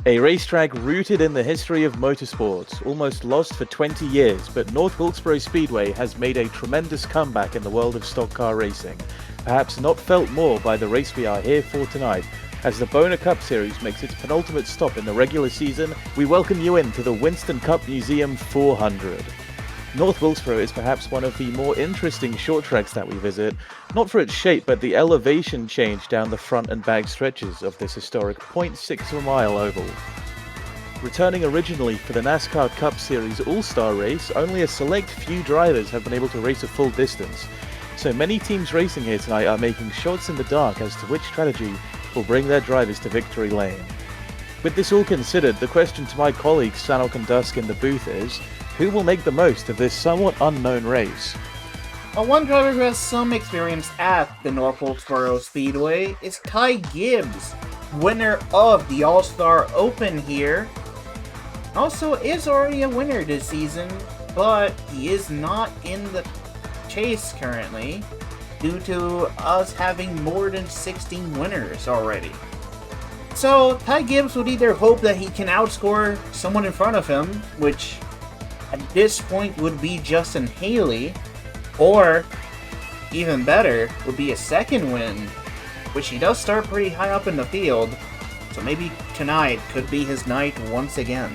A racetrack rooted in the history of motorsports, almost lost for 20 years, but North Wilkesboro Speedway has made a tremendous comeback in the world of stock car racing. Perhaps not felt more by the race we are here for tonight. As the Boner Cup Series makes its penultimate stop in the regular season, we welcome you into the Winston Cup Museum 400. North Wilkesboro is perhaps one of the more interesting short tracks that we visit, not for its shape but the elevation change down the front and back stretches of this historic 0.6 of a mile oval. Returning originally for the NASCAR Cup Series All-Star race, only a select few drivers have been able to race a full distance, so many teams racing here tonight are making shots in the dark as to which strategy will bring their drivers to victory lane. With this all considered, the question to my colleague Sanok and Dusk in the booth is, who will make the most of this somewhat unknown race? One driver who has some experience at the North Wilkesboro Speedway is Ty Gibbs, winner of the All-Star Open here. Also is already a winner this season, but he is not in the chase currently due to us having more than 16 winners already. So Ty Gibbs would either hope that he can outscore someone in front of him, which at this point would be Justin Haley, or even better would be a second win, which he does start pretty high up in the field, so maybe tonight could be his night once again.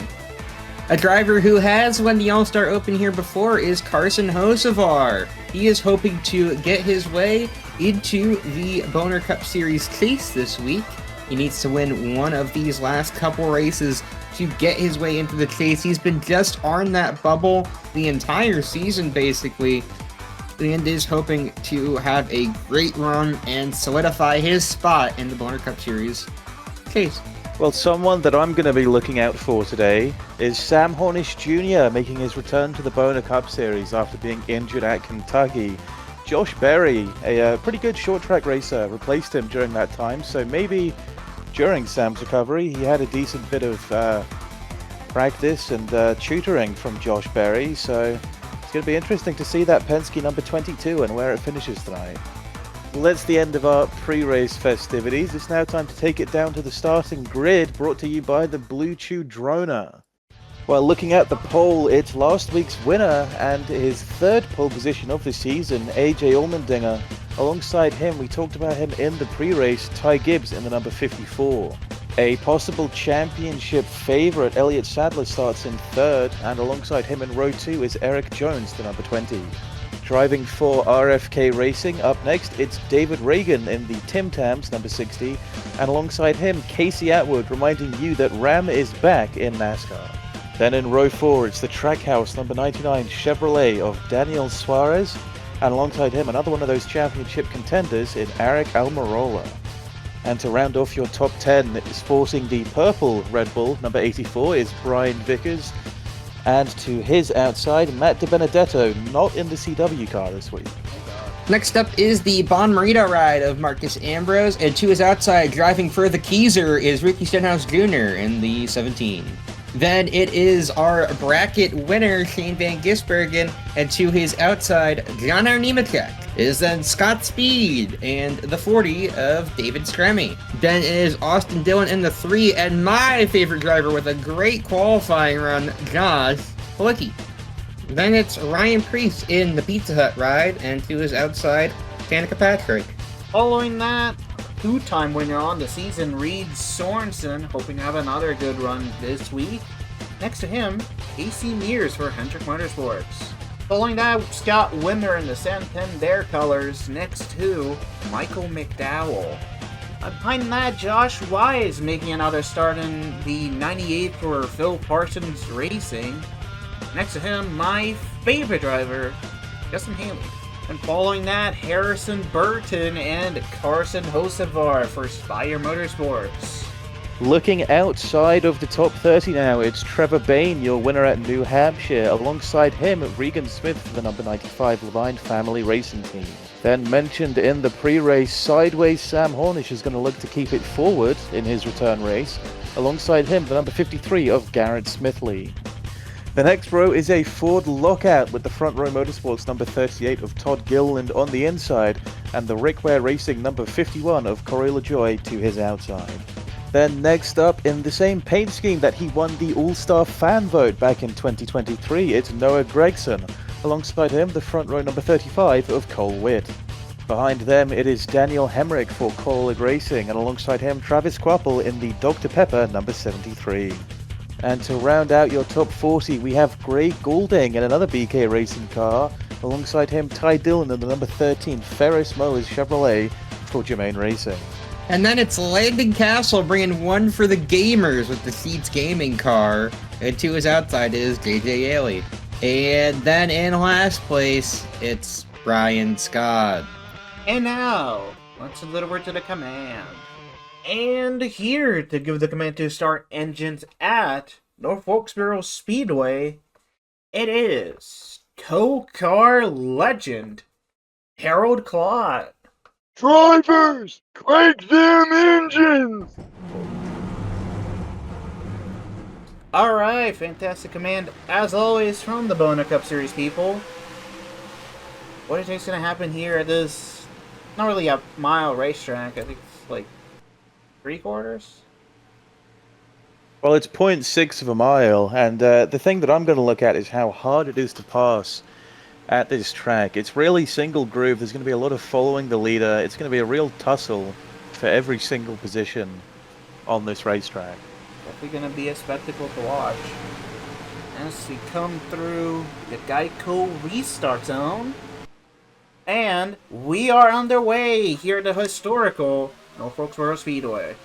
A driver who has won the All-Star Open here before is Carson Hocevar. He is hoping to get his way into the Boner Cup Series chase this week. He needs to win one of these last couple races to get his way into the chase. He's been just on that bubble the entire season, basically, and is hoping to have a great run and solidify his spot in the Boner Cup Series chase. Well, someone that I'm going to be looking out for today is Sam Hornish Jr. making his return to the Boner Cup Series after being injured at Kentucky. Josh Berry, a pretty good short track racer, replaced him during that time, so maybe during Sam's recovery he had a decent bit of practice and tutoring from Josh Berry, so it's going to be interesting to see that Penske number 22 and where it finishes tonight. Well, that's the end of our pre-race festivities. It's now time to take it down to the starting grid, brought to you by the Blue Chew Droner. Well, looking at the pole, it's last week's winner and his third pole position of the season, AJ Allmendinger. Alongside him, we talked about him in the pre-race, Ty Gibbs in the number 54. A possible championship favourite, Elliott Sadler, starts in third, and alongside him in row 2 is Eric Jones, the number 20. Driving for RFK Racing, up next it's David Reagan in the Tim Tams, number 60, and alongside him Casey Atwood, reminding you that Ram is back in NASCAR. Then in row 4 it's the Trackhouse number 99 Chevrolet of Daniel Suarez, and alongside him another one of those championship contenders in Eric Almirola. And to round off your top 10, sporting the purple Red Bull number 84 is Brian Vickers, and to his outside Matt DiBenedetto, not in the CW car this week. Next up is the Bon Marito ride of Marcus Ambrose, and to his outside, driving for the Keezer, is Ricky Stenhouse Jr. in the 17. Then it is our bracket winner, Shane Van Gisbergen, and to his outside, John R. Nemechek, is then Scott Speed, and the 40 of David Scremmy. Then it is Austin Dillon in the 3, and my favorite driver with a great qualifying run, Josh Halicki. Then it's Ryan Preece in the Pizza Hut ride, and to his outside, Danica Patrick. Following that, two-time winner on the season, Reed Sorensen, hoping to have another good run this week. Next to him, AC Mears for Hendrick Motorsports. Following that, Scott Wimmer in the Santander colors, next to Michael McDowell. Behind that, Josh Wise making another start in the 98 for Phil Parsons Racing. Next to him, my favorite driver, Justin Haley. And following that, Harrison Burton and Carson Hocevar for Spire Motorsports. Looking outside of the top 30 now, it's Trevor Bain, your winner at New Hampshire. Alongside him, Regan Smith for the number 95 Levine Family Racing Team. Then mentioned in the pre-race, Sideways Sam Hornish is going to look to keep it forward in his return race. Alongside him, the number 53 of Garrett Smithley. The next row is a Ford Lockout with the Front Row Motorsports number 38 of Todd Gilliland on the inside, and the Rick Ware Racing number 51 of Corey LaJoy to his outside. Then next up, in the same paint scheme that he won the All-Star fan vote back in 2023, it's Noah Gregson. Alongside him, the front row number 35 of Cole Witt. Behind them, it is Daniel Hemrick for Colleague Racing, and alongside him, Travis Quapple in the Dr. Pepper number 73. And to round out your top 40, we have Gray Goulding in another BK Racing car. Alongside him, Ty Dillon in the number 13 Ferris Mowers Chevrolet for Germain Racing. And then it's Landon Castle bringing one for the gamers with the Seats Gaming car. And to his outside is JJ Ailey. And then in last place, it's Brian Scott. And now, let's send it over to the command. And here to give the command to start engines at North Wilkesboro Speedway, it is co-car legend Harold Klott. Drivers, crank them engines! Alright, fantastic command, as always, from the Bona Cup Series people. What do you think's going to happen here at this, not really a mile racetrack, I think it's like 3/4? Well, it's 0.6 of a mile, and the thing that I'm going to look at is how hard it is to pass at this track. It's really single groove. There's going to be a lot of following the leader. It's going to be a real tussle for every single position on this racetrack. Definitely going to be a spectacle to watch. As we come through the Geico restart zone. And we are underway here at the historical North Wilkesboro Speedway.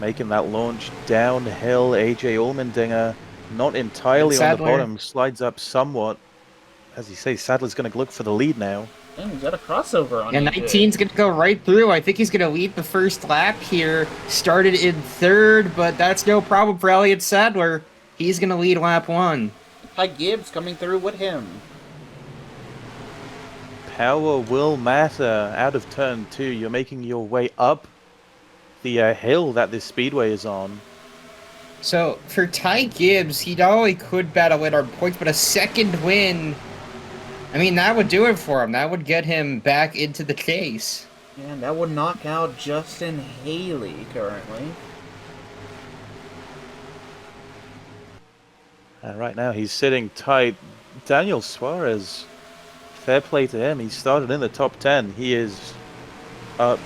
Making that launch downhill, AJ Allmendinger, not entirely on the bottom, slides up somewhat. As you say, Sadler's going to look for the lead now. And he's got a crossover on And 19's going to go right through. I think he's going to lead the first lap here. Started in third, but that's no problem for Elliott Sadler. He's going to lead lap 1. Ty Gibbs coming through with him. Power will matter out of turn 2. You're making your way up the hill that this speedway is on. So, for Ty Gibbs, he not only could battle it on points, but a second win, I mean, that would do it for him. That would get him back into the chase. And that would knock out Justin Haley currently. Right now, he's sitting tight. Daniel Suarez, fair play to him. He started in the top 10. He is up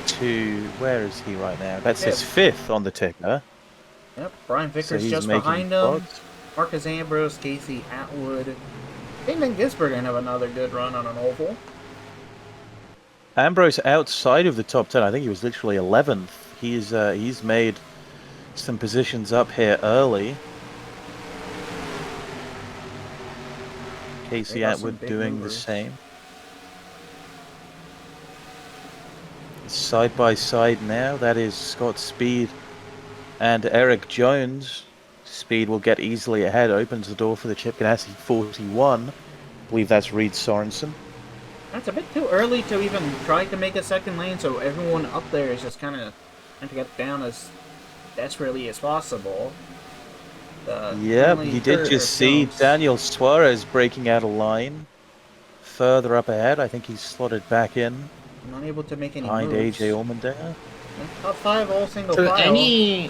to, where is he right now? That's his 5th on the ticker. Yep, Brian Vickers So just making behind him. progress. Marcus Ambrose, Casey Atwood. Damon Gisberg gonna have another good run on an oval. Ambrose outside of the top 10. I think he was literally 11th. He's made some positions up here early. Casey Atwood doing the same. Side by side now, that is Scott Speed and Eric Jones. Speed will get easily ahead, opens the door for the Chip Ganassi 41. I believe that's Reed Sorensen. That's a bit too early to even try to make a second lane, so everyone up there is just kind of trying to get down as desperately as possible. Yep, you did just see Daniel Suarez breaking out a line. Further up ahead, I think he's slotted back in. Not able to make any behind moves. AJ Allmendinger. Top 5 all single For file.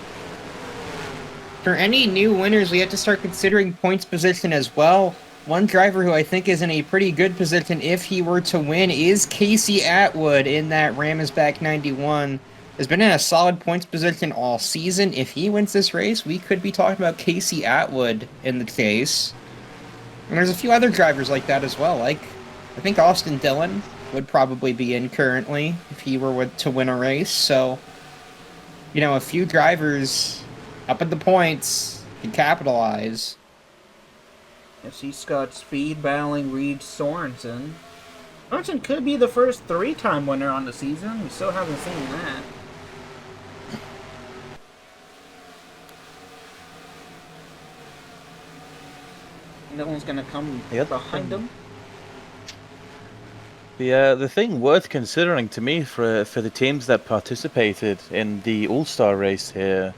For any new winners, we have to start considering points position as well. One driver who I think is in a pretty good position if he were to win is Casey Atwood in that Ramsback 91. Has been in a solid points position all season. If he wins this race, we could be talking about Casey Atwood in the chase. And there's a few other drivers like that as well. Like, I think Austin Dillon would probably be in currently if he were to win a race. So, you know, a few drivers up at the points can capitalize. Yes, he's got Speed battling Reed Sorensen. Sorensen could be the first 3-time winner on the season. We still haven't seen that. No one's gonna come behind him. The thing worth considering to me for the teams that participated in the All-Star race here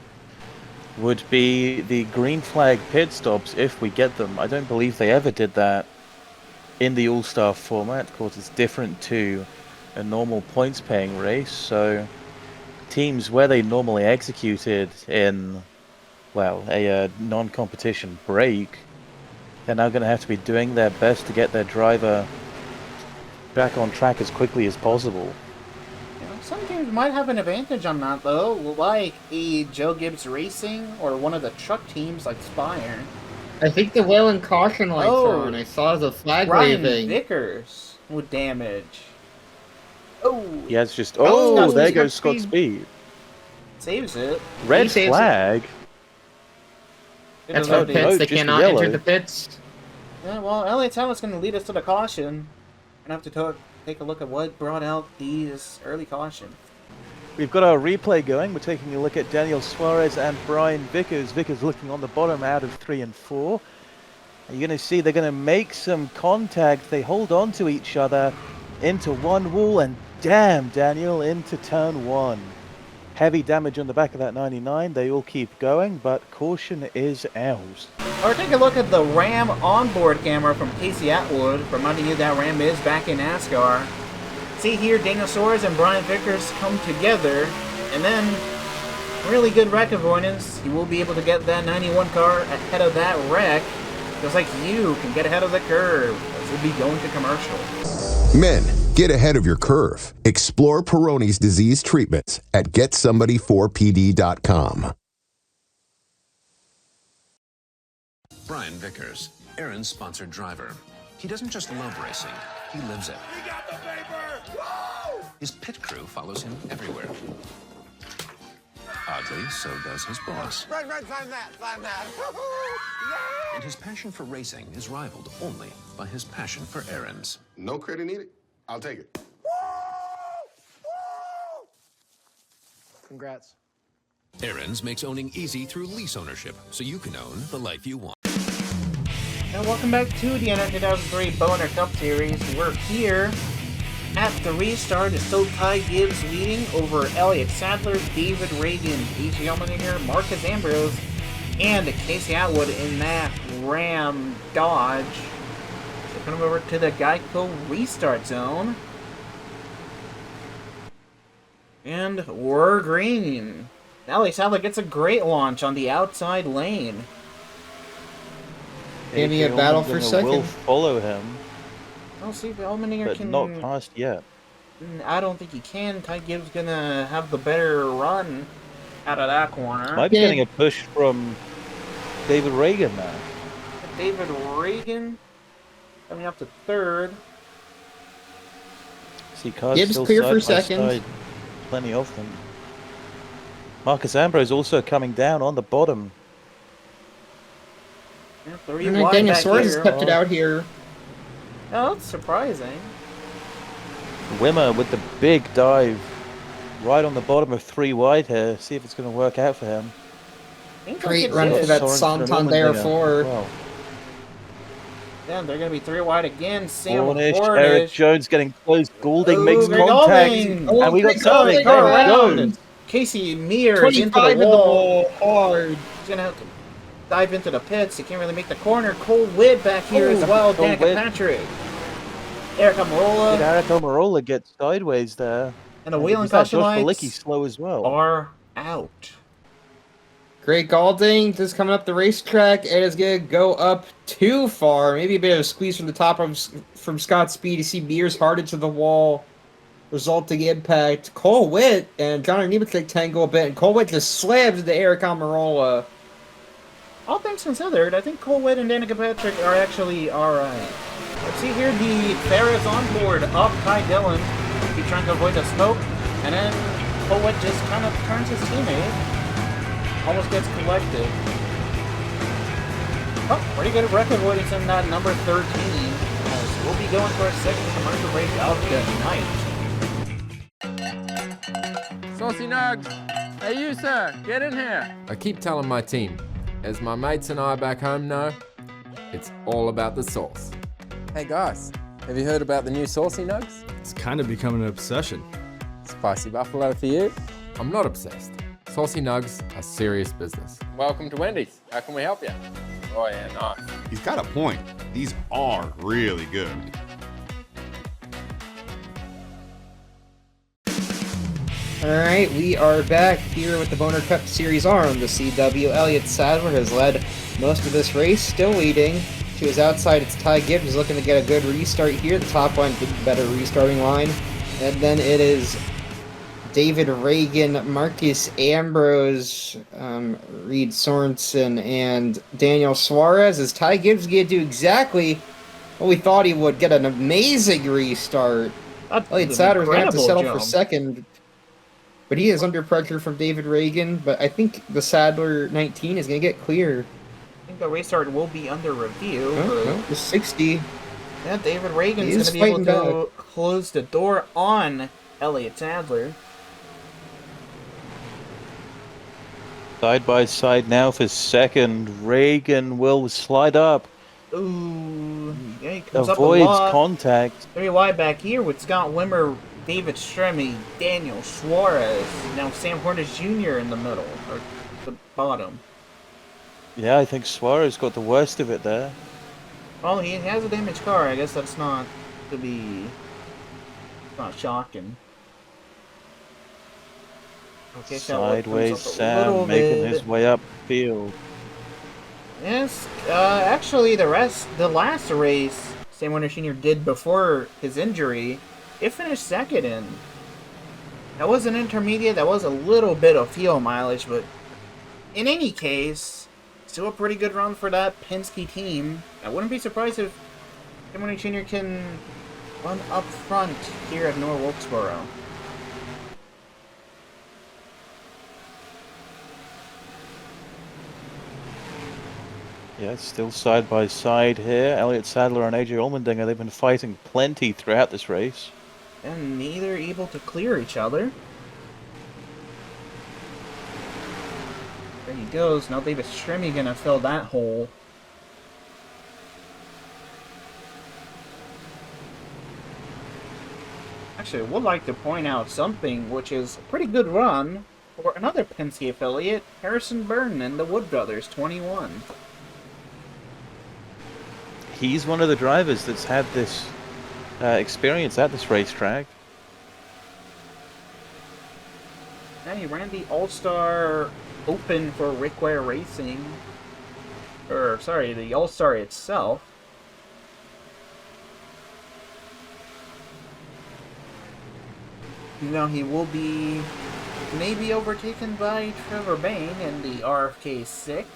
would be the green flag pit stops if we get them. I don't believe they ever did that in the All-Star format. Of course, it's different to a normal points-paying race, so teams where they normally executed in, well, a non-competition break, they're now going to have to be doing their best to get their driver back on track as quickly as possible. Some teams might have an advantage on that, though, like a Joe Gibbs Racing or one of the truck teams like Spire. I think the wheel and caution lights are on. I saw the flag waving. Ryan Vickers with damage. Oh! He has just... Oh, Oh, there Scott goes Scott Speed. Speed. Saves it. Red He saves it. flag. That's It'll what load pits. Oh, They just cannot yellow. enter the pits. Yeah, well, Elliott Talbot's going to lead us to the caution. Gonna have to take a look at what brought out these early caution. We've got our replay going. We're taking a look at Daniel Suarez and Brian Vickers. Vickers looking on the bottom out of 3 and 4. You're going to see they're going to make some contact. They hold on to each other into one wall, and damn, Daniel, into turn 1. Heavy damage on the back of that 99. They all keep going, but caution is out. Or take a look at the Ram onboard camera from Casey Atwood, reminding you that Ram is back in NASCAR. See here, Daniel Suarez and Brian Vickers come together, and then really good wreck avoidance. You will be able to get that 91 car ahead of that wreck, just like you can get ahead of the curve, as we'll be going to commercial. Men, get ahead of your curve. Explore Peyronie's disease treatments at GetSomebody4PD.com. Brian Vickers, Aaron's sponsored driver. He doesn't just love racing, he lives it. We got the paper! Woo! His pit crew follows him everywhere. Oddly, so does his boss. Right, find that. And his passion for racing is rivaled only by his passion for errands. No credit needed. I'll take it. Congrats. Errands makes owning easy through lease ownership, so you can own the life you want. And welcome back to the NR2003 Boner Cup Series. We're here at the restart. It's still Ty Gibbs leading over Elliott Sadler, David Reagan, AJ Allmendinger, Marcus Ambrose, and Casey Atwood in that Ram Dodge. So come over to the Geico restart zone. And we're green. Elliott Sadler gets a great launch on the outside lane. Maybe a battle for Allmendinger second. will follow him, I'll see if Allmendinger but can... not past yet. I don't think he can. Ty Gibbs gonna have the better run out of that corner. Might be getting a push from David Reagan now. David Reagan coming up to third. See cars Gibbs still clear side for by second. side. Plenty of them. Marcus Ambrose also coming down on the bottom. Yeah, three And wide Daniel back Suarez has here. kept it out here. Oh, that's surprising. Wimmer with the big dive right on the bottom of 3 wide here. See if it's going to work out for him. Think Great it's run it. for that Sorensen and Santander Allmendinger. Ford. Wow. Yeah, they're gonna be 3 wide again. Sam Cornish, Cornish. Eric Jones getting close. Goulding Oh, makes they're contact. going. Oh, And we got great something. going. There Around. we go. Casey Mears 25 into the wall. hard. He's gonna have to dive into the pits. He can't really make the corner. Cole Witt back here as well. Cole Danica Witt. Patrick. Eric Amarola. Eric Almirola gets sideways there. And the wheel and Was that caution Josh lights Balicki slow as well? are out. Great Galding just coming up the racetrack. It is going to go up too far. Maybe a bit of a squeeze from the top from Scott Speed. You see Mears hard into the wall, resulting impact. Cole Witt and John Nemechek tangle a bit, and Cole Witt just slams into Eric Almirola. All things considered, I think Cole Witt and Danica Patrick are actually alright. Let's see here, the Ferris on board of Ty Dillon. He's trying to avoid the smoke, and then Cole Witt just kind of turns his teammate. Almost gets collected. Oh, pretty good wreck avoidance in that number 13. As we'll be going to our second commercial break of the night. Saucy Nugs! Hey you sir, get in here! I keep telling my team, as my mates and I back home know, it's all about the sauce. Hey guys, have you heard about the new Saucy Nugs? It's kind of becoming an obsession. Spicy buffalo for you? I'm not obsessed. Saucy Nugs are serious business. Welcome to Wendy's. How can we help you? Oh yeah, nice. He's got a point. These are really good. Alright, we are back here with the Boner Cup Series arm. The CW Elliott Sadler has led most of this race, still leading. To his outside, it's Ty Gibbs, who's looking to get a good restart here. The top line, better restarting line. And then it is David Reagan, Marcus Ambrose, Reed Sorensen, and Daniel Suarez. As Ty Gibbs going to do exactly what we thought he would, get an amazing restart. Elliott Sadler's going to have to settle for second. But he is under pressure from David Reagan, but I think the Sadler 19 is going to get clear. I think the restart will be under review. No, the 60. Yeah, David Reagan's going to be able to close the door on Elliott Sadler. Side by side now for second. Reagan will slide up. Ooh, yeah, he comes avoids up a lot. Contact. Very wide back here with Scott Wimmer, David Stremme, Daniel Suarez, now Sam Hornish Jr. in the middle, or the bottom. Yeah, I think Suarez got the worst of it there. Well, he has a damaged car. I guess that's not to be not shocking. Okay, Sideways Sam making his way up field. Yes, actually, the last race Sam Hornish Jr. did before his injury, it finished second in. That was an intermediate. That was a little bit of fuel mileage, but in any case, still a pretty good run for that Penske team. I wouldn't be surprised if Sam Hornish Jr. can run up front here at North Wilkesboro. Yeah, still side by side here. Elliott Sadler and AJ Allmendinger, they've been fighting plenty throughout this race. And neither able to clear each other. There he goes. Now David Stremme gonna fill that hole. Actually, I would like to point out something which is a pretty good run for another Penske affiliate, Harrison Burton and the Wood Brothers, 21. He's one of the drivers that's had this experience at this racetrack. And he ran the All-Star Open for Rick Ware Racing. Or, sorry, the All-Star itself. Now he will be maybe overtaken by Trevor Bain in the RFK 6.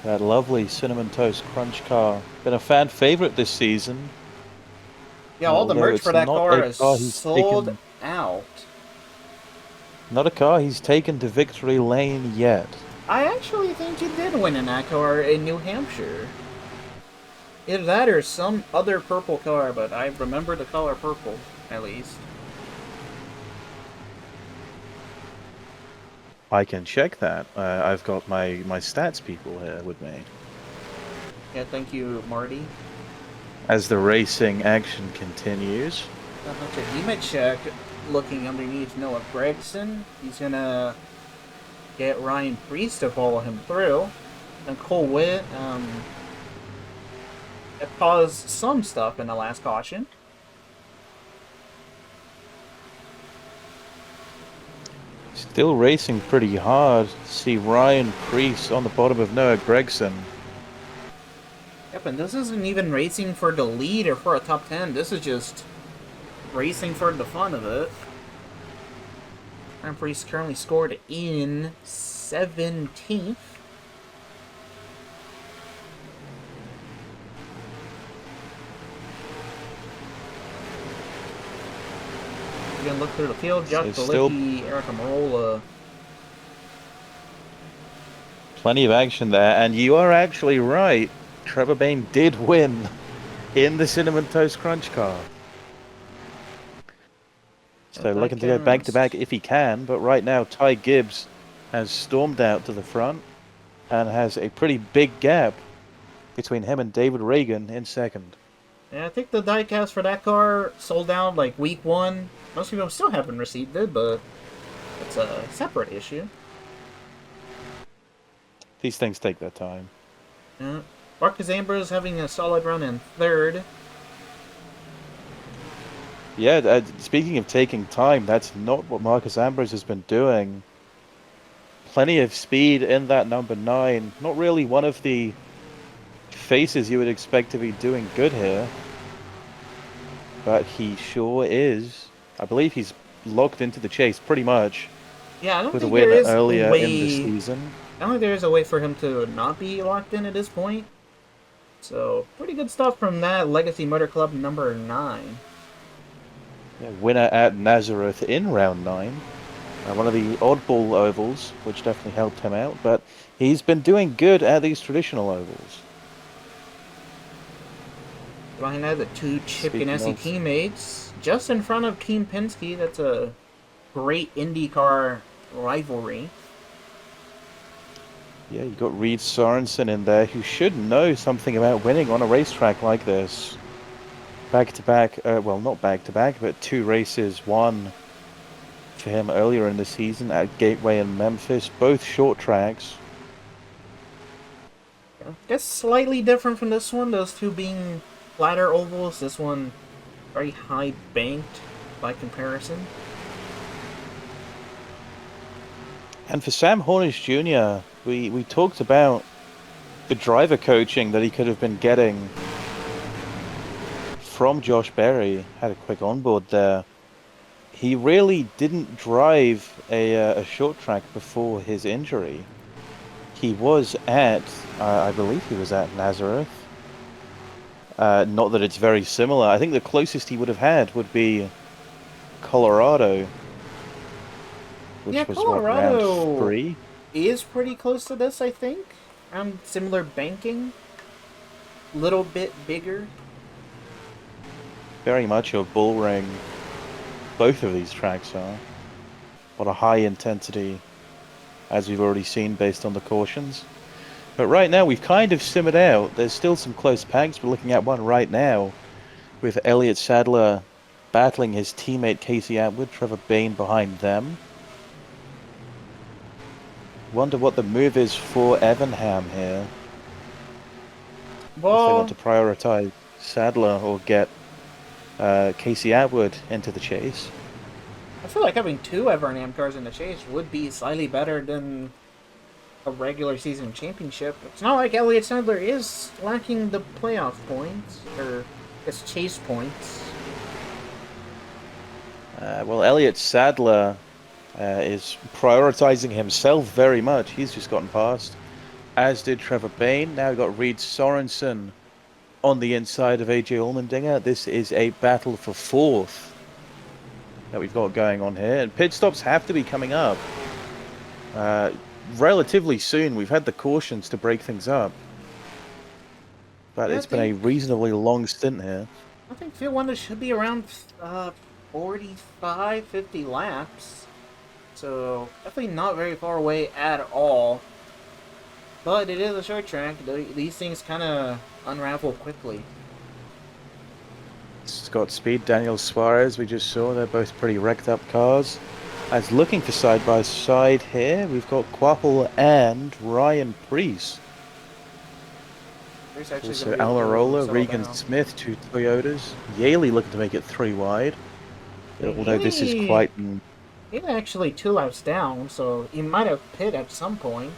That lovely Cinnamon Toast Crunch car. Been a fan favorite this season. Yeah, all the merch for that car is sold out. Not a car he's taken to victory lane yet. I actually think he did win in that car in New Hampshire. Either that or some other purple car, but I remember the color purple, at least. I can check that. I've got my stats people here with me. Yeah, thank you, Marty. As the racing action continues. Okay, Nemechek looking underneath Noah Gregson. He's gonna get Ryan Priest to follow him through. And Cole Witt, it caused some stuff in the last caution. Still racing pretty hard. See Ryan Priest on the bottom of Noah Gregson. Yep, and this isn't even racing for the lead or for a top 10. This is just racing for the fun of it. Ryan Priest currently scored in 17th. You can look through the field. Josh Balicki, Eric Amarola. Plenty of action there, and you are actually right. Trevor Bain did win in the Cinnamon Toast Crunch car. So looking to go back-to-back if he can, but right now Ty Gibbs has stormed out to the front and has a pretty big gap between him and David Reagan in second. Yeah, I think the diecast for that car sold out like week 1. Most people still haven't received it, but it's a separate issue. These things take their time. Yeah. Marcus Ambrose having a solid run in third. Yeah, speaking of taking time, that's not what Marcus Ambrose has been doing. Plenty of speed in that number 9. Not really one of the faces you would expect to be doing good here. But he sure is. I believe he's locked into the chase pretty much. Yeah, I don't With a think win there is a earlier in the way. season. I don't think there is a way for him to not be locked in at this point. So, pretty good stuff from that Legacy Motor Club number 9. Yeah, winner at Nazareth in round 9. One of the oddball ovals, which definitely helped him out. But he's been doing good at these traditional ovals. Behind that, the two Chip Speaking Ganassi of- teammates, just in front of Team Penske. That's a great IndyCar rivalry. Yeah, you got Reed Sorensen in there, who should know something about winning on a racetrack like this. Back-to-back, well, not back-to-back, but 2 races won for him earlier in the season at Gateway and Memphis, both short tracks. I guess slightly different from this one, those two being flatter ovals. This one very high banked by comparison. And for Sam Hornish Jr., we talked about the driver coaching that he could have been getting from Josh Berry. Had a quick onboard there. He really didn't drive a short track before his injury. He was at, I believe he was at Nazareth. Not that it's very similar. I think the closest he would have had would be Colorado. Which Yeah, was Colorado what, round 3? is pretty close to this, I think. Similar banking. Little bit bigger. Very much a bull ring. Both of these tracks are. What a high intensity, as we've already seen based on the cautions. But right now we've kind of simmered out. There's still some close packs. We're looking at one right now with Elliott Sadler battling his teammate Casey Atwood, Trevor Bayne behind them. Wonder what the move is for Evanham here. If they Well, want to prioritize Sadler or get Casey Atwood into the chase. I feel like having 2 Evernham cars in the chase would be slightly better than a regular season championship. It's not like Elliott Sadler is lacking the playoff points, or his chase points. Well, Elliott Sadler is prioritizing himself very much. He's just gotten past, as did Trevor Bayne. Now we've got Reed Sorensen on the inside of AJ Allmendinger. This is a battle for 4th that we've got going on here. And pit stops have to be coming up relatively soon. We've had the cautions to break things up. But Yeah, it's been a reasonably long stint here. I think field 1 should be around 45, 50 laps. So, definitely not very far away at all. But it is a short track. These things kind of unravel quickly. Scott Speed, Daniel Suarez, we just saw. They're both pretty wrecked up cars. As looking for side-by-side here, we've got Quapple and Ryan Preece. Also Almirola, Regan Smith, 2 Toyotas. Yaley looking to make it 3 wide. Although this is quite... He's actually 2 laps down, so he might have pit at some point.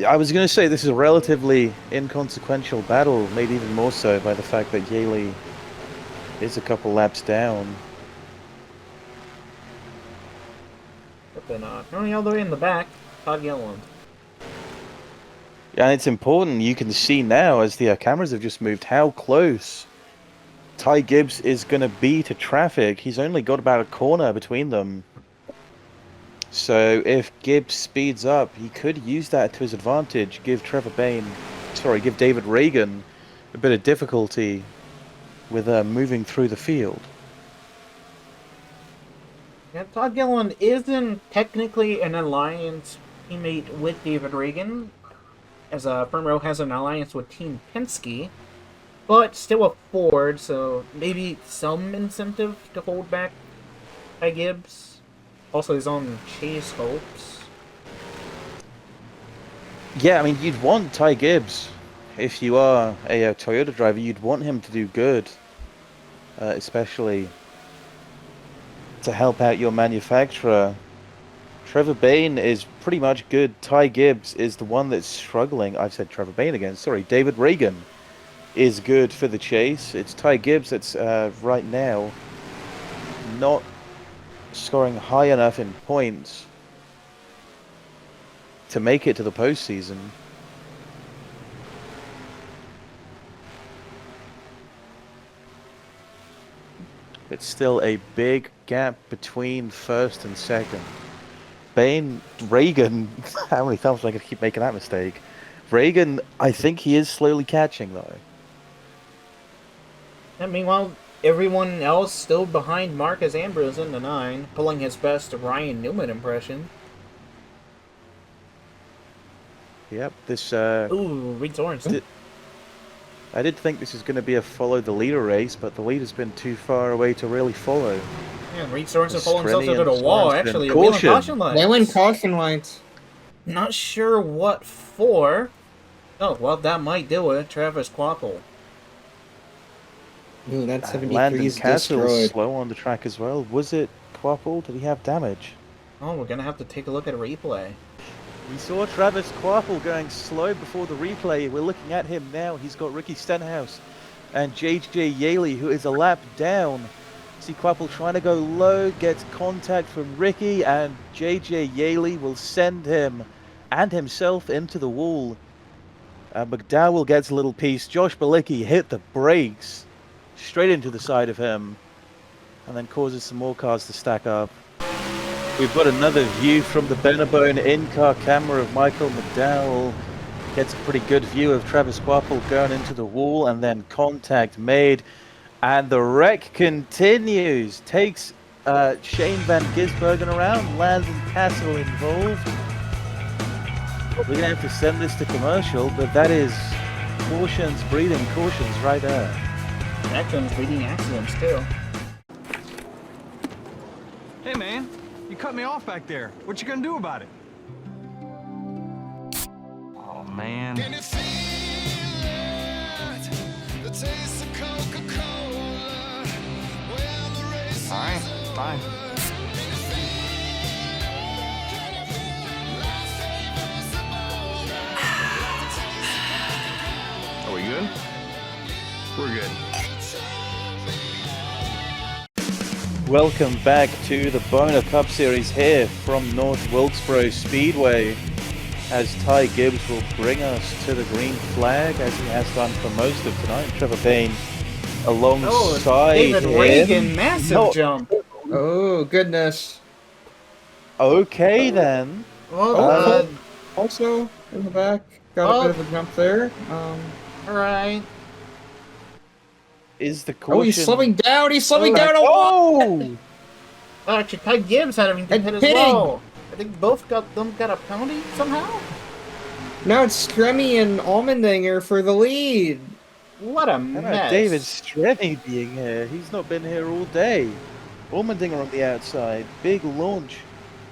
I was going to say this is a relatively inconsequential battle, made even more so by the fact that Yaley is a couple laps down. But then, only all the way in the back, Todd Gilliland. Yeah, and it's important. You can see now, as the cameras have just moved, how close Ty Gibbs is going to be to traffic. He's only got about a corner between them. So if Gibbs speeds up, he could use that to his advantage, give David Reagan a bit of difficulty with moving through the field. Yeah, Todd Gilliland isn't technically an alliance teammate with David Reagan, as Front Row has an alliance with Team Penske, but still a Ford, so maybe some incentive to hold back by Gibbs. Also his own chase hopes. Yeah, I mean, you'd want Ty Gibbs, if you are a Toyota driver, you'd want him to do good, especially to help out your manufacturer. Trevor Bain is pretty much good. Ty Gibbs is the one that's struggling. I've said Trevor Bain again. Sorry, David Reagan is good for the chase. It's Ty Gibbs that's right now not scoring high enough in points to make it to the postseason. It's still a big gap between first and second. Reagan, how many times am I going to keep making that mistake? Reagan, I think he is slowly catching, though. And meanwhile, everyone else still behind Marcus Ambrose in the 9, pulling his best Ryan Newman impression. Yep, this... Ooh, Reed Sorensen. I did think this was going to be a follow the leader race, but the leader's been too far away to really follow. Yeah, Reed Sorensen pulling himself into the wall, actually. Caution lights. They went caution lights. Not sure what for. Oh, well, that might do it. Travis Quapple. Ooh, that 73 Landon is Castle destroyed. slow on the track as well. Was it Quapple? Did he have damage? Oh, we're going to have to take a look at a replay. We saw Travis Quapple going slow before the replay. We're looking at him now. He's got Ricky Stenhouse and JJ Yaley, who is a lap down. See Quapple trying to go low, gets contact from Ricky, and JJ Yaley will send him and himself into the wall. McDowell gets a little piece. Josh Balicki hit the brakes straight into the side of him and then causes some more cars to stack up. We've got another view from the Benabone in-car camera of Michael McDowell. Gets a pretty good view of Travis Quapple going into the wall and then contact made. And the wreck continues. Takes Shane Van Gisbergen around. Landon Castle involved. We're going to have to send this to commercial, but that is cautions, breeding cautions right there. Accidents, breeding accidents too. Hey man, you cut me off back there. What you gonna do about it? Oh man. Can you feel it? The taste of Coca-Cola. When the race is Alright, fine. Are we good? We're good. Welcome back to the Boner Cup Series here from North Wilkesboro Speedway, as Ty Gibbs will bring us to the green flag as he has done for most of tonight. Trevor Bain alongside David him. Reagan, massive jump. Oh, goodness. Okay then. Well, Also, in the back, got a bit of a jump there. alright. Is the caution... Oh, he's slowing down! He's slowing down! Oh! Actually, Ty Gibbs had everything hit as well. I think both got a penalty somehow? Now it's Stremme and Allmendinger for the lead. What a How mess. about David Stremme being here? He's not been here all day. Allmendinger on the outside. Big launch.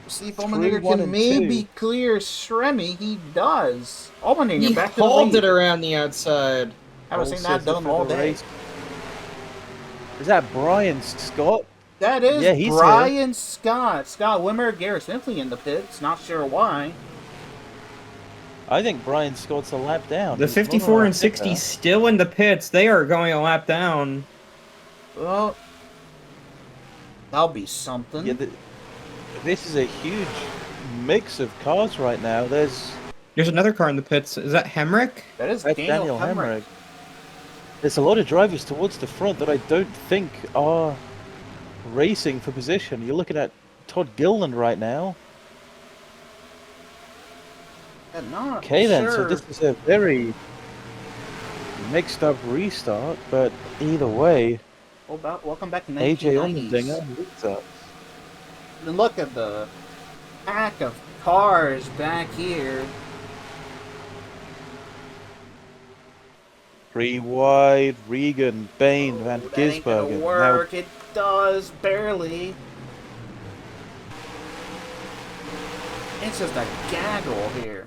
See if Through Allmendinger 1 can and maybe 2. clear Stremme. He does. Allmendinger He back to the hauled lead. it around the outside. I haven't seen All that done set all for the day. race. Is that Brian Scott? That is Yeah, he's Brian Scott. Scott Wimmer, Garrett Smithley in the pits. Not sure why. I think Brian Scott's a lap down. The He's not a 54 lap and 60 quicker. still in the pits. They are going a lap down. Well, that'll be something. Yeah, this is a huge mix of cars right now. There's another car in the pits. Is that Hemrick? That's Daniel Hemrick. There's a lot of drivers towards the front that I don't think are racing for position. You're looking at Todd Gilland right now. Not Okay then, so sure. this is a very mixed up restart, but either way, Welcome back to AJ 1990s. Allmendinger leads us. And look at the pack of cars back here. 3 wide, Regan, Bain, Van That ain't gonna Gisbergen. work. It does, barely. It's just a gaggle here.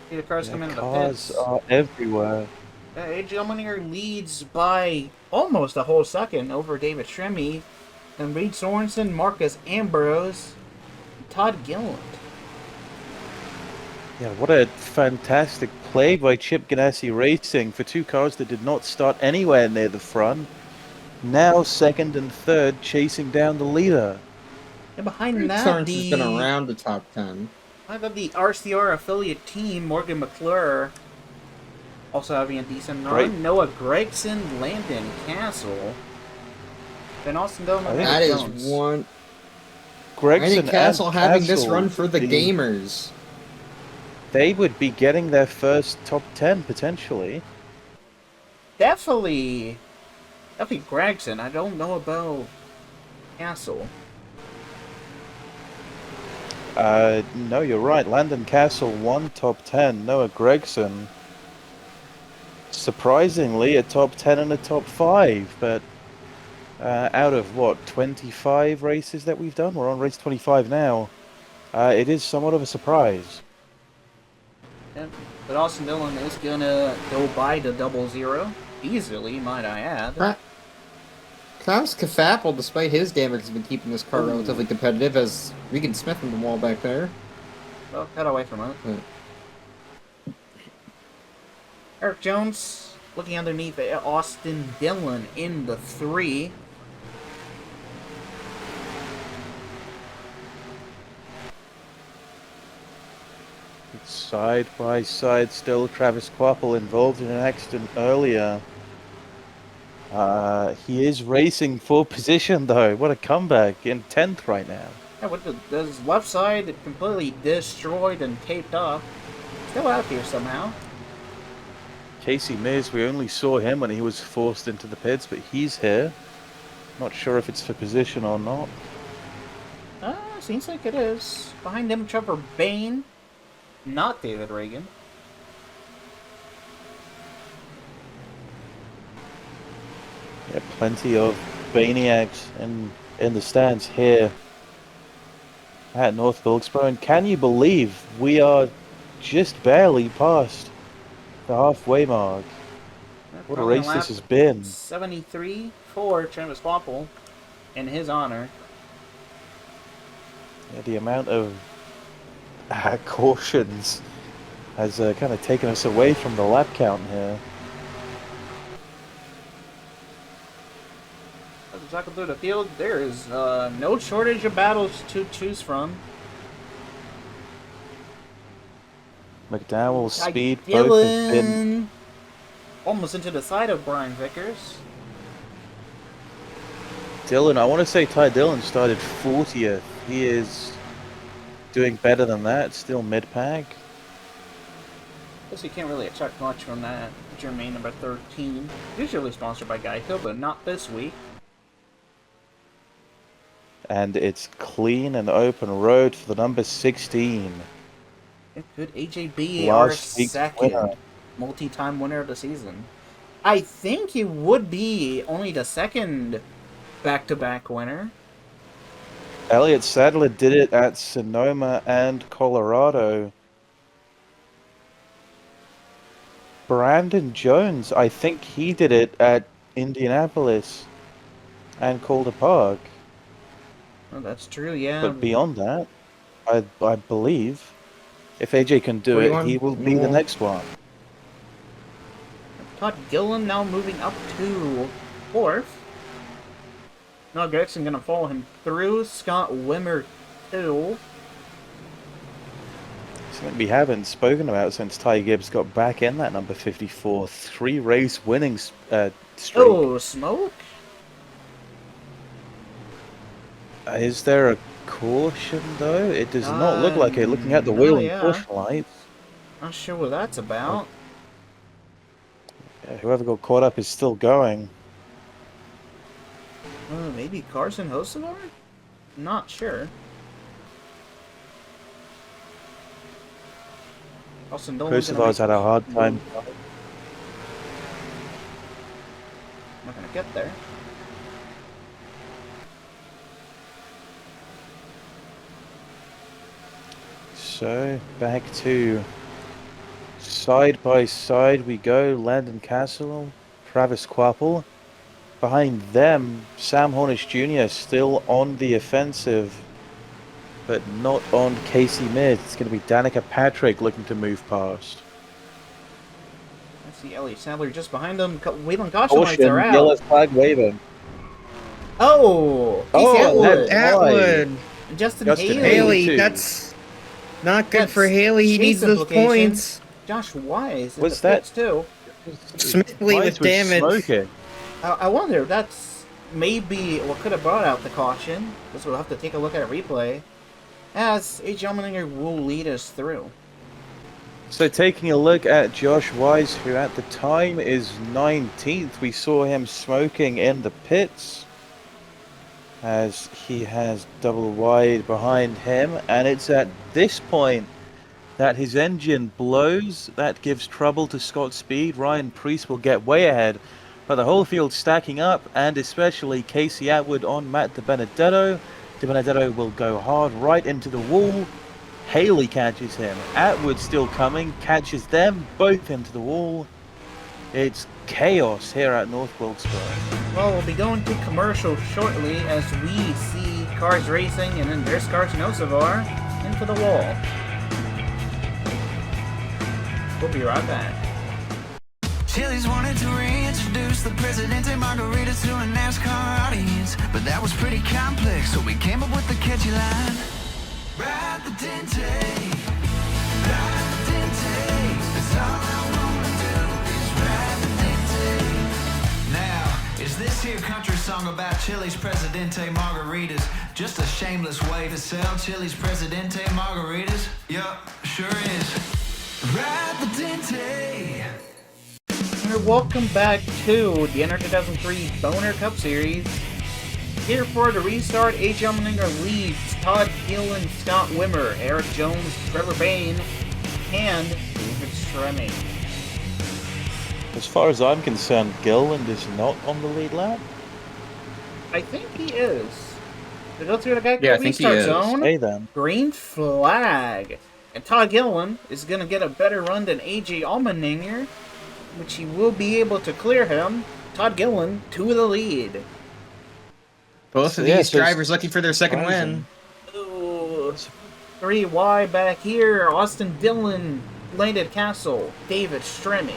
See the cars Now, coming into the cars pits. are everywhere. AJ Allmendinger leads by almost a whole second over David Stremme. and Reed Sorensen, Marcus Ambrose, Todd Gilliland. Yeah, what a fantastic play by Chip Ganassi Racing for two cars that did not start anywhere near the front. Now second and third, chasing down the leader. And behind that, Sorensen's been around the top 10. I got the RCR affiliate team, Morgan McClure, also having a decent run. Great. Noah Gregson, Landon Castle, then Austin Dillon and That Matt is Jones. one. Gregson Randy Castle and having this Castle run for the being- gamers. They would be getting their first top 10 potentially. Definitely Gregson. I don't know about Castle. No, you're right. Landon Castle won top 10. Noah Gregson, surprisingly, a top 10 and a top 5. But out of what, 25 races that we've done? We're on race 25 now. It is somewhat of a surprise. Yeah, but Austin Dillon is gonna go by the 00 easily, might I add. Klaus Kafapel, despite his damage, has been keeping this car relatively competitive as Regan Smith in the wall back there. Well, cut away from it. Eric Jones looking underneath Austin Dillon in the 3. Side by side still, Travis Quapple involved in an accident earlier. He is racing for position though. What a comeback, in 10th right now. Yeah, with his left side completely destroyed and taped off. Still out here somehow. Casey Mears, we only saw him when he was forced into the pits, but he's here. Not sure if it's for position or not. Seems like it is. Behind him, Trevor Bain. Not David Reagan. Yeah, plenty of Baniacs in the stands here at North Wilkesboro. And can you believe we are just barely past the halfway mark? What a race this has been. 73 for Travis Quapple in his honor. Yeah, the amount of cautions has kind of taken us away from the lap count here. As we cycle through the field, there is no shortage of battles to choose from. McDowell, Speed, both have been... Dylan almost into the side of Brian Vickers. Dylan, I want to say Ty Dillon started 40th. He is doing better than that, still mid-pack. Guess you can't really expect much from that. Jermaine number 13. Usually sponsored by Geico, but not this week. And it's clean and open road for the number 16. Could AJ be our Last week's second winner. multi-time winner of the season? I think he would be only the second back-to-back winner. Elliott Sadler did it at Sonoma and Colorado. Brandon Jones, I think he did it at Indianapolis and Calder Park. Oh, that's true, yeah. But beyond that, I believe if AJ can do it, he will be the next one. Todd Gillen now moving up to 4th. Now Gregson gonna follow him through. Scott Wimmer 2. Something we haven't spoken about since Ty Gibbs got back in that number 54. 3 race winning streak. Oh, smoke? Is there a caution though? It does not look like it, looking at the wheel and push lights. Not sure what that's about. Yeah, whoever got caught up is still going. Maybe Carson Hocevar? Not sure. Austin Dolan's Hocevar's had a hard time. Not gonna get there. So, back to side by side we go. Landon Castle, Travis Quapple, behind them, Sam Hornish Jr. still on the offensive, but not on Casey Mid. It's going to be Danica Patrick looking to move past. I see Elliot Sadler just behind them. Wayland Caution lights are Caution, out. yellow flag waving. Oh! Casey Atwood! Atwood! Justin Justin Haley. Haley, that's not good That's for Haley. He chase needs those implications. points. Josh Wise. What's that? Too. Smithley Wise with was damage. smoking. I wonder, that's maybe what could have brought out the caution. Because we'll have to take a look at a replay. As A.J. Allmendinger will lead us through. So taking a look at Josh Wise, who at the time is 19th, we saw him smoking in the pits as he has double wide behind him, and it's at this point that his engine blows. That gives trouble to Scott Speed. Ryan Preece will get way ahead, but the whole field stacking up, and especially Casey Atwood on Matt DiBenedetto. DiBenedetto will go hard right into the wall. Haley catches him. Atwood still coming, catches them both into the wall. It's chaos here at North Wilkesboro. Well, we'll be going to commercial shortly as we see cars racing, and then there's Cars Nosavar into the wall. We'll be right back. Chili's wanted to reintroduce the Presidente Margaritas to a NASCAR audience, but that was pretty complex, so we came up with the catchy line. Ride the Dente, ride the Dente, that's all I wanna do is ride the Dente. Now, is this here country song about Chili's Presidente Margaritas just a shameless way to sell Chili's Presidente Margaritas? Yup, sure is. Ride the Dente. And welcome back to the NR2003 Boner Cup Series. Here for the restart, A.J. Allmendinger leads Todd Gillen, Scott Wimmer, Eric Jones, Trevor Bain, and David Stremme. As far as I'm concerned, Gilland is not on the lead lap. I think he is. To go through the guy Yeah, I think he restart is. zone, Hey then. green flag. And Todd Gillen is going to get a better run than A.J. Allmendinger, which he will be able to clear him. Todd Gillen to the lead. Both of these drivers looking for their second win. Ooh, 3 wide back here. Austin Dillon, Landed Castle, David Stremme.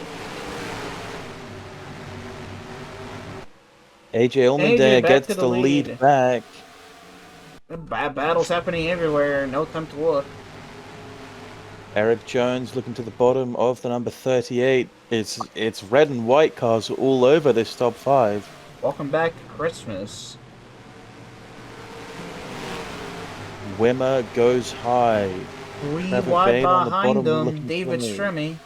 AJ Allmendinger back gets to the the lead lead. back. Bad battles happening everywhere. No time to look. Eric Jones looking to the bottom of the number 38. It's red and white cars all over this top 5. Welcome back to Christmas. Wimmer goes high. 3 Trevor wide Bain on the behind bottom them. looking David for me. Stremme.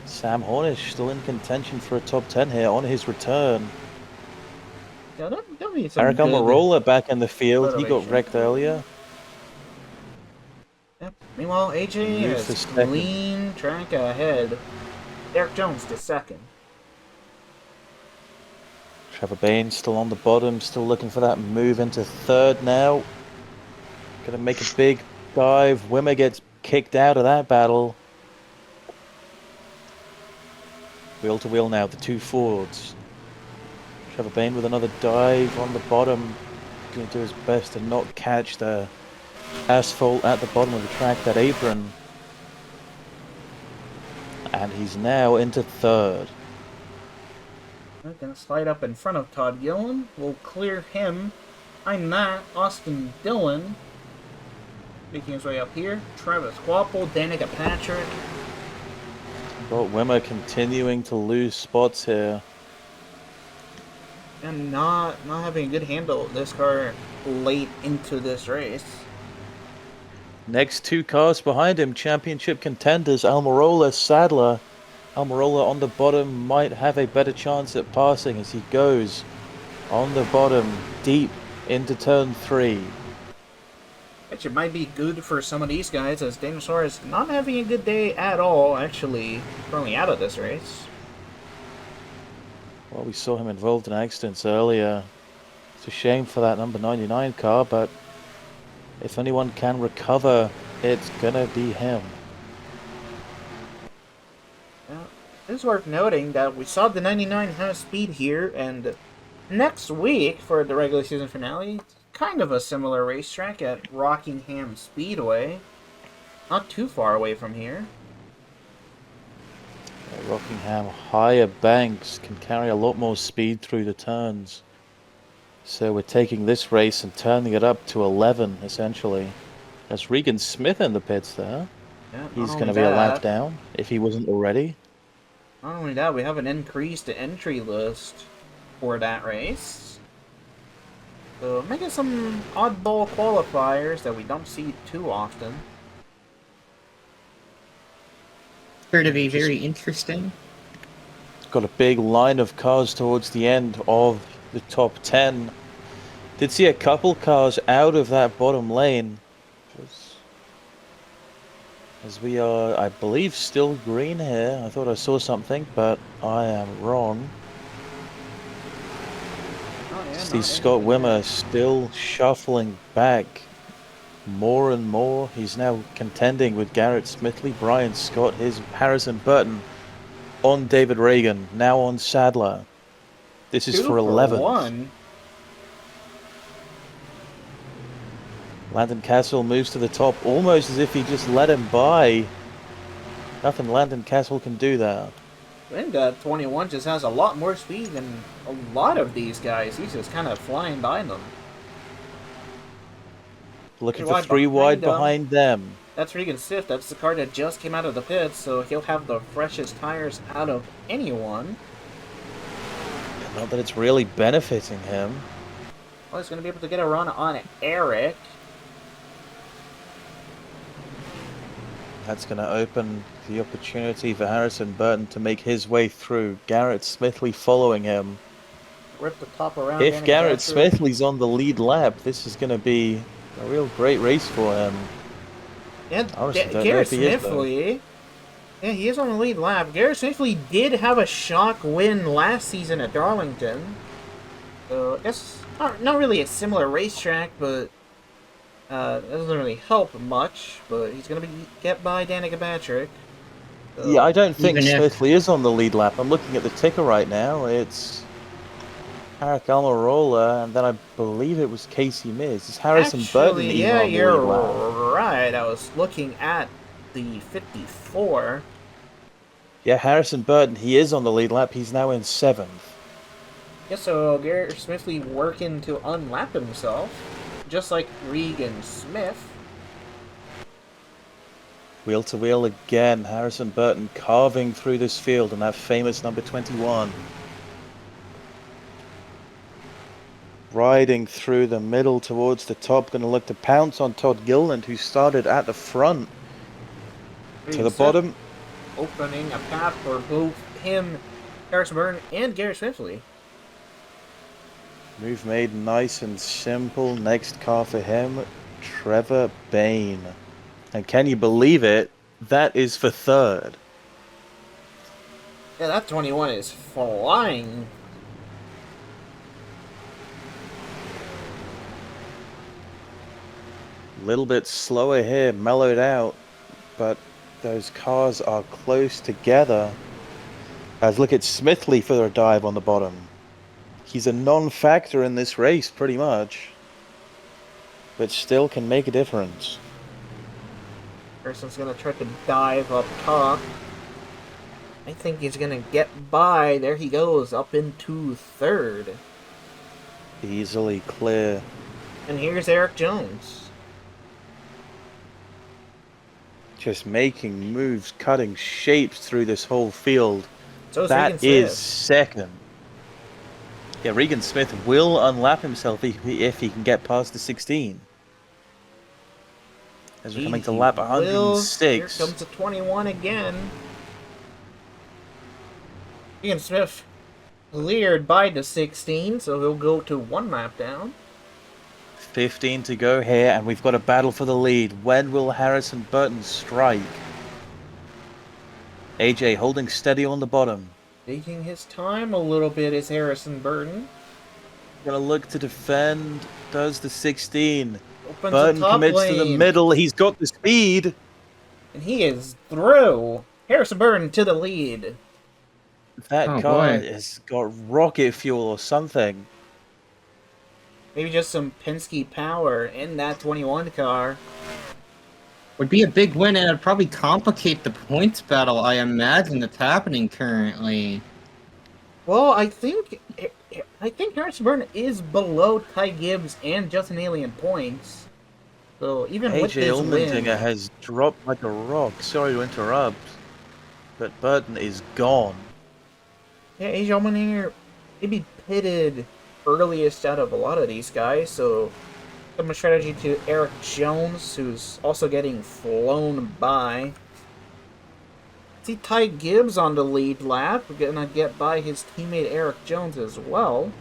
Sam Hornish still in contention for a top 10 here on his return. Yeah, that'll be some Eric good Almirola back in the field. He got motivation. wrecked earlier. Yep. Meanwhile, AJ Moves to is second. clean track ahead. Eric Jones to second. Trevor Bain still on the bottom, still looking for that move into third now. Gonna make a big dive. Wimmer gets kicked out of that battle. Wheel to wheel now, the 2 Fords. Trevor Bain with another dive on the bottom. Going to do his best to not catch the asphalt at the bottom of the track, that apron. And he's now into third. We're gonna slide up in front of Todd Gillen. We'll clear him. I'm not. Austin Dillon. Making his way up here. Travis Quapple, Danica Patrick. Got Wimmer continuing to lose spots here. And not having a good handle of this car late into this race. Next 2 cars behind him, championship contenders, Almirola, Sadler. Almirola on the bottom might have a better chance at passing as he goes on the bottom, deep into turn 3. Which it might be good for some of these guys, as Daniel Suarez not having a good day at all, actually currently out of this race. Well, we saw him involved in accidents earlier. It's a shame for that number 99 car, but if anyone can recover, it's gonna be him. Yeah. It is worth noting that we saw the 99 have speed here, and next week for the regular season finale, kind of a similar racetrack at Rockingham Speedway. Not too far away from here. Rockingham higher banks can carry a lot more speed through the turns. So we're taking this race and turning it up to 11, essentially. That's Regan Smith in the pits there. Yeah, he's going to be a lap down, if he wasn't already. Not only that, we have an increased entry list for that race. So making some oddball qualifiers that we don't see too often. Sure to be very interesting. Got a big line of cars towards the end of the top 10. Did see a couple cars out of that bottom lane. As we are, I believe, still green here. I thought I saw something, but I am wrong. See Scott Wimmer still shuffling back more and more. He's now contending with Garrett Smithley, Brian Scott, his Harrison Burton on David Reagan, now on Sadler. This is for 11th. Landon Castle moves to the top almost as if he just let him by. Nothing Landon Castle can do there. And 21 just has a lot more speed than a lot of these guys. He's just kind of flying by them. Looking for three wide behind them. That's Regan Smith. That's the car that just came out of the pits, so he'll have the freshest tires out of anyone. Not that it's really benefiting him. Well, he's going to be able to get a run on Eric. That's going to open the opportunity for Harrison Burton to make his way through. Garrett Smithley following him. Rip the top around. If Garrett Smithley's on the lead lap, this is going to be a real great race for him. Yeah, Garrett Smithley. Yeah, he is on the lead lap. Garrett Smithley did have a shock win last season at Darlington. So, I guess not really a similar racetrack, but that doesn't really help much. But he's going to get by Danica Patrick. So, yeah, I don't think Smithley is on the lead lap. I'm looking at the ticker right now. It's Tarek Almirola, and then I believe it was Casey Miz. It's Harrison Burton even on the lead lap. Right. I was looking at the 54. Yeah, Harrison Burton, he is on the lead lap. He's now in 7th. Yeah, so Garrett Smithley working to unlap himself, just like Regan Smith. Wheel to wheel again. Harrison Burton carving through this field in that famous number 21. Riding through the middle towards the top. Going to look to pounce on Todd Gilland, who started at the front. To the bottom. Opening a path for both him, Harrison Burton, and Garrett Smithley. Move made nice and simple. Next car for him, Trevor Bain. And can you believe it? That is for 3rd. Yeah, that 21 is flying. A little bit slower here, mellowed out, but those cars are close together. As look at Smithley for a dive on the bottom. He's a non-factor in this race, pretty much, but still can make a difference. Person's gonna try to dive up top. I think he's gonna get by. There he goes, up into 3rd. Easily clear. And here's Eric Jones. Just making moves, cutting shapes through this whole field. So that is 2nd. Yeah, Regan Smith will unlap himself if he can get past the 16. As we're coming to lap 106. Here comes the 21 again. Regan Smith cleared by the 16, so he'll go to 1 lap down. 15 to go here, and we've got a battle for the lead. When will Harrison Burton strike? AJ holding steady on the bottom. Taking his time a little bit is Harrison Burton. Gonna look to defend. Does the 16. Opens Burton the commits to the middle. He's got the speed. And he is through. Harrison Burton to the lead. That car has got rocket fuel or something. Maybe just some Penske power in that 21 car. Would be a big win, and it'd probably complicate the points battle, I imagine, that's happening currently. Well, I think Harrison Burton is below Ty Gibbs and Justin Alien points. So even with AJ this win, Allmendinger has dropped like a rock. Sorry to interrupt, but Burton is gone. yeah, AJ Allmendinger maybe pitted earliest out of a lot of these guys, so some strategy to Eric Jones, who's also getting flown by. See Ty Gibbs on the lead lap, gonna get by his teammate Eric Jones as well.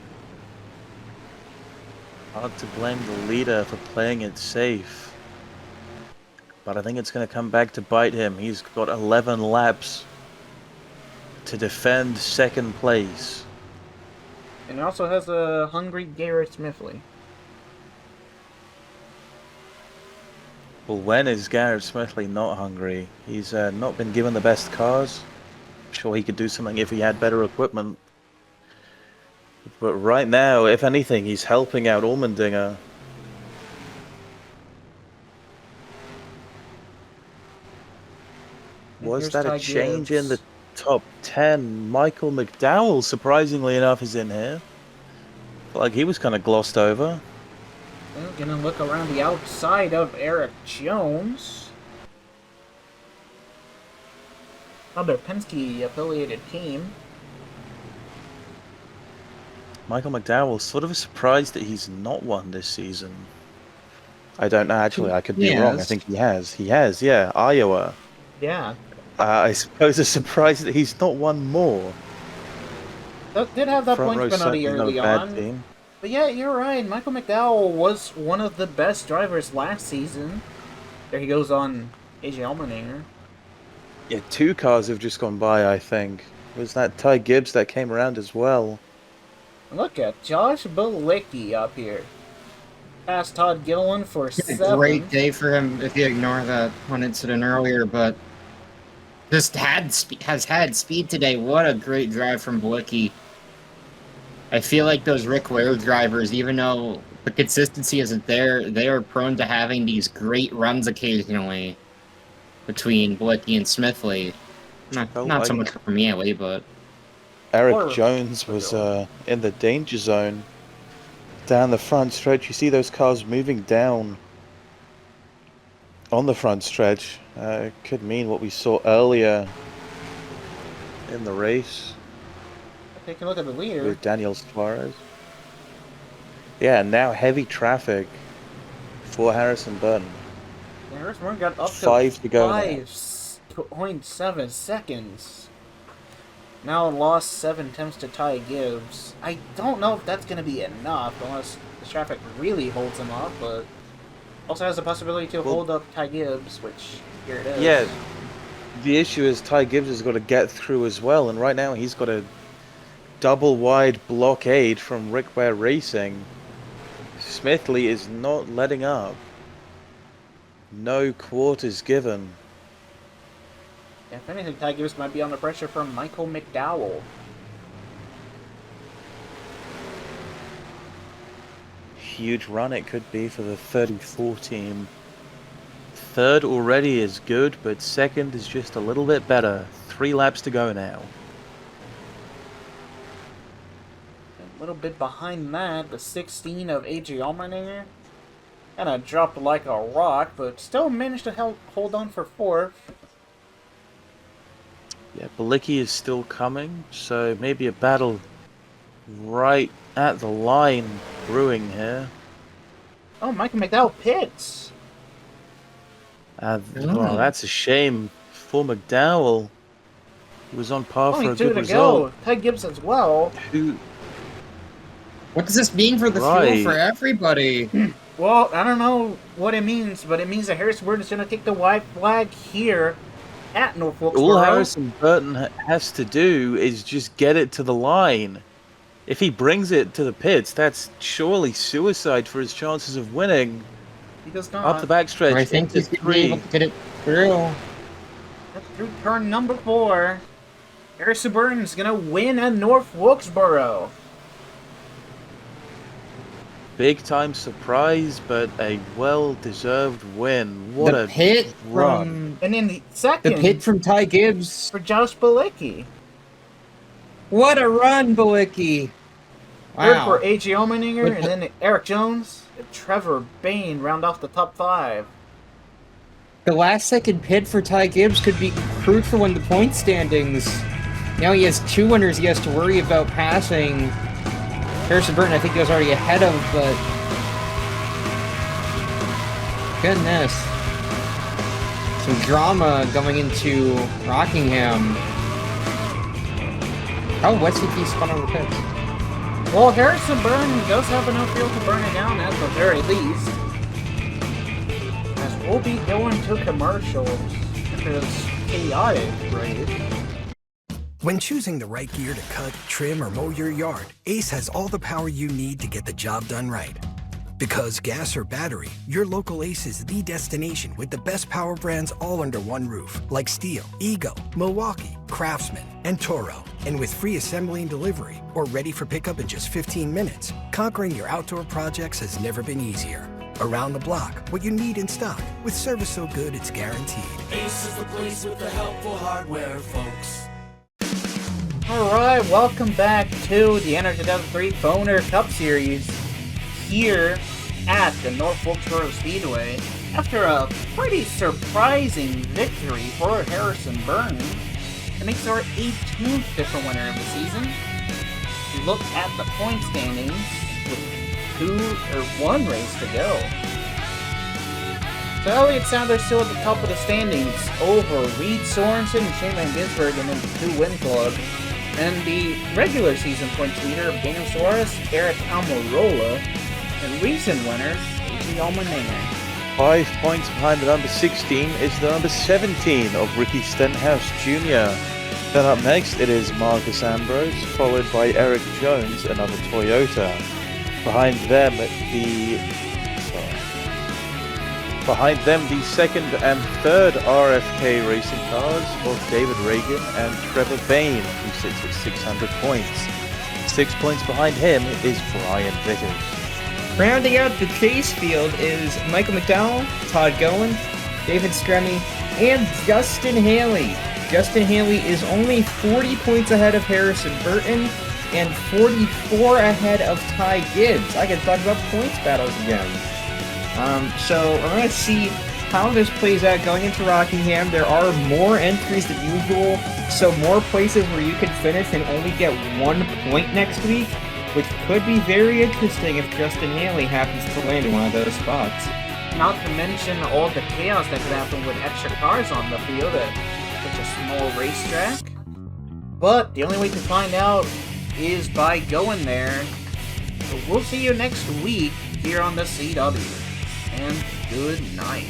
Hard to blame the leader for playing it safe, but I think it's going to come back to bite him. He's got 11 laps to defend second place. And he also has a hungry Garrett Smithley. Well, when is Garrett Smithley not hungry? He's not been given the best cars. I'm sure he could do something if he had better equipment. But right now, if anything, he's helping out Allmendinger. Was that a change in the top 10? Michael McDowell, surprisingly enough, is in here. Like he was kind of glossed over. Well, gonna look around the outside of Eric Jones. Another Penske affiliated team. Michael McDowell, sort of surprised that he's not won this season. I don't know, actually, I could be wrong. I think he has. He has, yeah, Iowa. Yeah. I suppose it's surprised that he's not won more. Did have that Front point row penalty certainly early not a bad on. team. But yeah, you're right. Michael McDowell was one of the best drivers last season. There he goes on AJ Allmendinger. Yeah, 2 cars have just gone by, I think. Was that Ty Gibbs that came around as well? Look at Josh Bilicki up here. Past Todd Gilliland for 7. A great day for him if you ignore that one incident earlier, but just has had speed today. What a great drive from Bilicki. I feel like those Rick Ware drivers, even though the consistency isn't there, they are prone to having these great runs occasionally between Bilicki and Smithley. Not so much for Mealy, but Eric Jones was in the danger zone down the front stretch. You see those cars moving down on the front stretch. Could mean what we saw earlier in the race. Take a look at the leader. With Daniel Suarez. Yeah, now heavy traffic for Harrison Burton. Yeah, Harrison Burton got up to 5 to go. 5.7 seconds. Now lost 7 attempts to Ty Gibbs. I don't know if that's going to be enough unless the traffic really holds him up, but also has the possibility to hold up Ty Gibbs, which here it is. Yeah, the issue is Ty Gibbs has got to get through as well, and right now he's got a double wide blockade from Rick Ware Racing. Smithley is not letting up. No quarters given. Yeah, if anything, Ty Gibbs might be under pressure from Michael McDowell. Huge run it could be for the 34 team. Third already is good, but second is just a little bit better. 3 laps to go now. A little bit behind that, the 16 of AJ Allmendinger. Kind of dropped like a rock, but still managed to hold on for 4th. Yeah, Bilicki is still coming, so maybe a battle right at the line brewing here. Oh, Michael McDowell pits. Well, that's a shame for McDowell. He was on par for a good result. Ty Gibbs as well. What does this mean for the fuel for everybody? Well, I don't know what it means, but it means that Harrison Burton is going to take the white flag here at North Wilkesboro. All Harrison Burton has to do is just get it to the line. If he brings it to the pits, that's surely suicide for his chances of winning. He does not. Up the backstretch. I think he's going to be able to get it through. That's through turn number 4. Harrison Burton's gonna win at North Wilkesboro. Big time surprise, but a well-deserved win. What The a pit run. And in the second, The pit from Ty Gibbs. for Josh Balicki. What a run, Balicki! Third Wow. for AJ Allmendinger, and then Eric Jones and Trevor Bain round off the top 5. The last-second pit for Ty Gibbs could be crucial in the point standings. Now he has 2 winners he has to worry about passing. Harrison Burton, I think he was already ahead of, but... Goodness. Some drama going into Rockingham. Oh, what's he spun on the pits? Well, Harrison Burton does have enough fuel to burn it down at the very least. As we'll be going to commercials after this chaotic race. When choosing the right gear to cut, trim, or mow your yard, Ace has all the power you need to get the job done right. Because gas or battery, your local Ace is the destination with the best power brands all under one roof, like Steel, Ego, Milwaukee, Craftsman, and Toro. And with free assembly and delivery, or ready for pickup in just 15 minutes, conquering your outdoor projects has never been easier. Around the block, what you need in stock, with service so good it's guaranteed. Ace is the place with the helpful hardware, folks. Alright, welcome back to the NR2003 Boner Cup Series here at the North Wilkesboro Speedway. After a pretty surprising victory for Harrison Burton, it makes our 18th different winner of the season. If you look at the point standings with 1 race to go. So Elliott Sadler still at the top of the standings over Reed Sorensen and Shane Van Gisbergen in the 2-win club. And the regular season points leader, Daniel Suarez, Eric Almirola, and recent winner, AJ Allmendinger. 5 points behind the number 16 is the number 17 of Ricky Stenhouse Jr. Then up next it is Marcus Ambrose, followed by Eric Jones, another Toyota. Behind them the second and third RFK racing cars of David Reagan and Trevor Bain, who sits at 600 points. 6 points behind him is Brian Vickers. Rounding out the chase field is Michael McDowell, Todd Gowen, David Stremme, and Justin Haley. Justin Haley is only 40 points ahead of Harrison Burton and 44 ahead of Ty Gibbs. I can talk about points battles again. So we're going to see how this plays out going into Rockingham. There are more entries than usual, so more places where you can finish and only get 1 point next week, which could be very interesting if Justin Haley happens to land in one of those spots. Not to mention all the chaos that could happen with extra cars on the field at such a small racetrack. But the only way to find out is by going there. So we'll see you next week here on the CW. And good night.